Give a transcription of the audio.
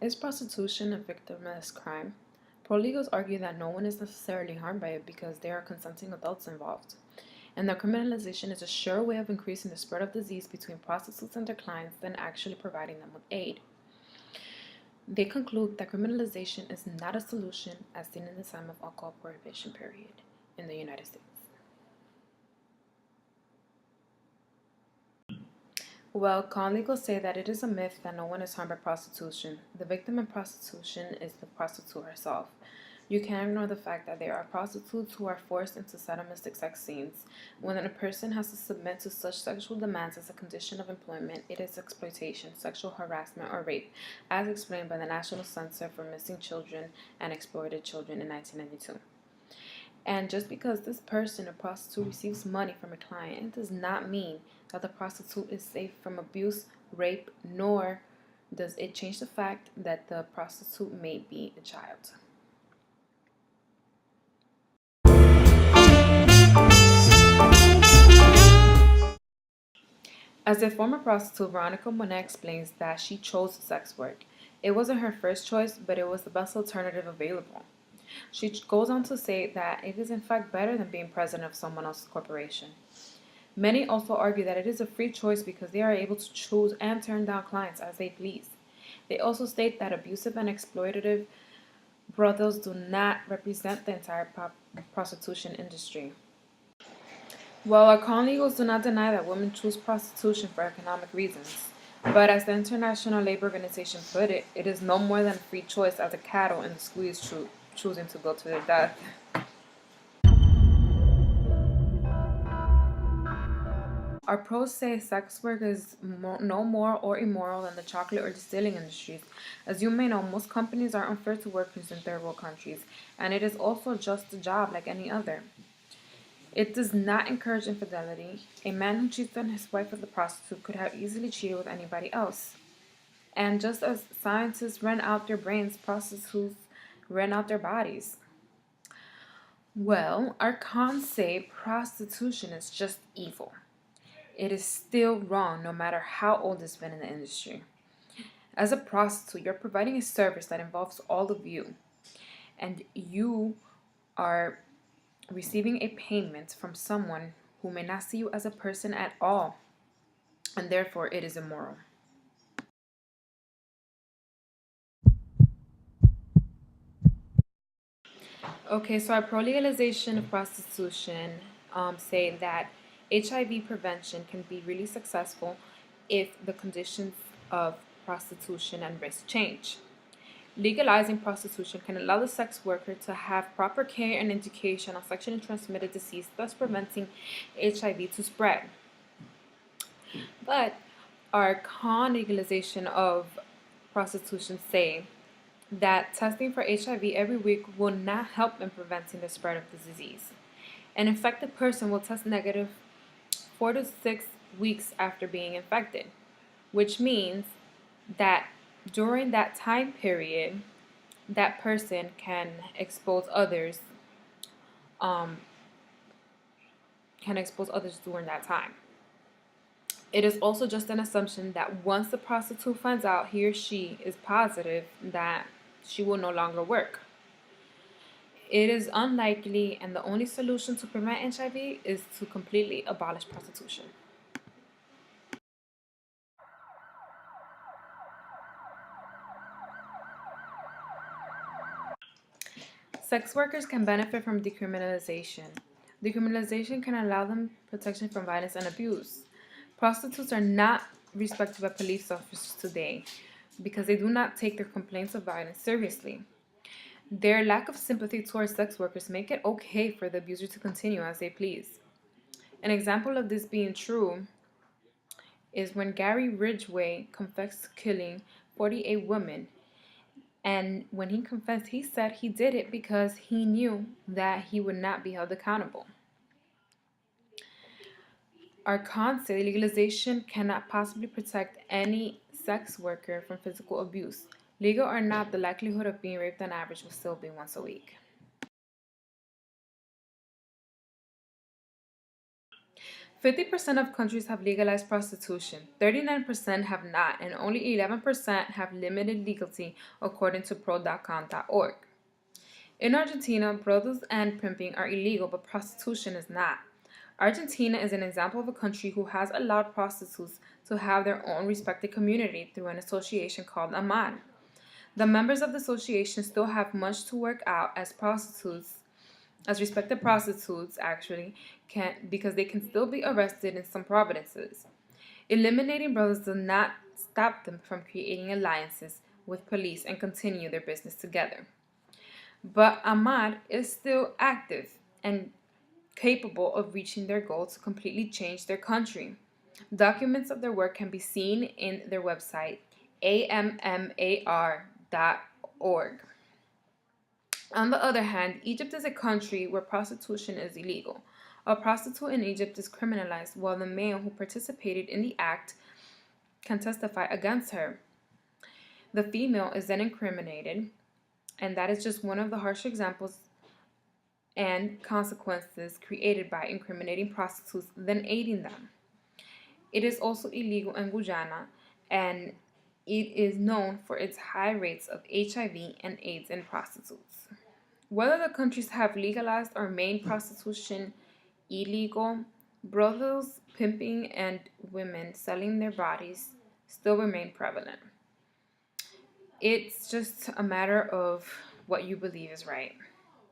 Is prostitution a victimless crime? Prolegals argue that no one is necessarily harmed by it because there are consenting adults involved, and that criminalization is a sure way of increasing the spread of disease between prostitutes and their clients than actually providing them with aid. They conclude that criminalization is not a solution as seen in the time of alcohol prohibition period in the United States. Well, con-legals say that it is a myth that no one is harmed by prostitution. The victim in prostitution is the prostitute herself. You can't ignore the fact that there are prostitutes who are forced into sadomasochistic sex scenes. When a person has to submit to such sexual demands as a condition of employment, it is exploitation, sexual harassment, or rape, as explained by the National Center for Missing Children and Exploited Children in 1992. And just because this person, a prostitute, receives money from a client, it does not mean that the prostitute is safe from abuse, rape, nor does it change the fact that the prostitute may be a child. As a former prostitute, Veronica Monet explains that she chose sex work. It wasn't her first choice, but it was the best alternative available. She goes on to say that it is in fact better than being president of someone else's corporation. Many also argue that it is a free choice because they are able to choose and turn down clients as they please. They also state that abusive and exploitative brothels do not represent the entire prostitution industry. Well, our con-legals do not deny that women choose prostitution for economic reasons. But as the International Labor Organization put it, it is no more than a free choice as a cattle in the squeeze choosing to go to their death. Our pros say sex work is no more or immoral than the chocolate or distilling industries. As you may know, most companies are unfair to workers in third world countries, and it is also just a job like any other. It does not encourage infidelity. A man who cheats on his wife with a prostitute could have easily cheated with anybody else. And just as scientists rent out their brains, prostitutes rent out their bodies. Well, our cons say prostitution is just evil. It is still wrong no matter how old it's been in the industry. As a prostitute, you're providing a service that involves all of you, and you are receiving a payment from someone who may not see you as a person at all, and therefore it is immoral. Okay, so our pro-legalization of prostitution say that HIV prevention can be really successful if the conditions of prostitution and risk change. Legalizing prostitution can allow the sex worker to have proper care and education on sexually transmitted disease, thus preventing HIV to spread. But our con legalization of prostitution say that testing for HIV every week will not help in preventing the spread of the disease. An infected person will test negative 4 to 6 weeks after being infected, which means that during that time period, that person can expose others during that time. It is also just an assumption that once the prostitute finds out he or she is positive, that she will no longer work. It is unlikely, and the only solution to prevent HIV is to completely abolish prostitution. Sex workers can benefit from decriminalization. Decriminalization can allow them protection from violence and abuse. Prostitutes are not respected by police officers today because they do not take their complaints of violence seriously. Their lack of sympathy towards sex workers make it okay for the abuser to continue as they please. An example of this being true is when Gary Ridgway confessed to killing 48 women. And when he confessed, he said he did it because he knew that he would not be held accountable. Our cons say legalization cannot possibly protect any sex worker from physical abuse. Legal or not, the likelihood of being raped on average will still be once a week. 50% of countries have legalized prostitution, 39% have not, and only 11% have limited legality, according to pro.com.org. In Argentina, brothels and pimping are illegal, but prostitution is not. Argentina is an example of a country who has allowed prostitutes to have their own respected community through an association called AMAR. The members of the association still have much to work out as respected prostitutes actually can because they can still be arrested in some provinces. Eliminating brothels does not stop them from creating alliances with police and continue their business together. But Ahmad is still active and capable of reaching their goal to completely change their country. Documents of their work can be seen in their website, ammar.org. On the other hand, Egypt is a country where prostitution is illegal. A prostitute in Egypt is criminalized, while the male who participated in the act can testify against her. The female is then incriminated, and that is just one of the harsh examples and consequences created by incriminating prostitutes than aiding them. It is also illegal in Guyana, and it is known for its high rates of HIV and AIDS in prostitutes. Whether the countries have legalized or made prostitution illegal, brothels, pimping, and women selling their bodies still remain prevalent. It's just a matter of what you believe is right.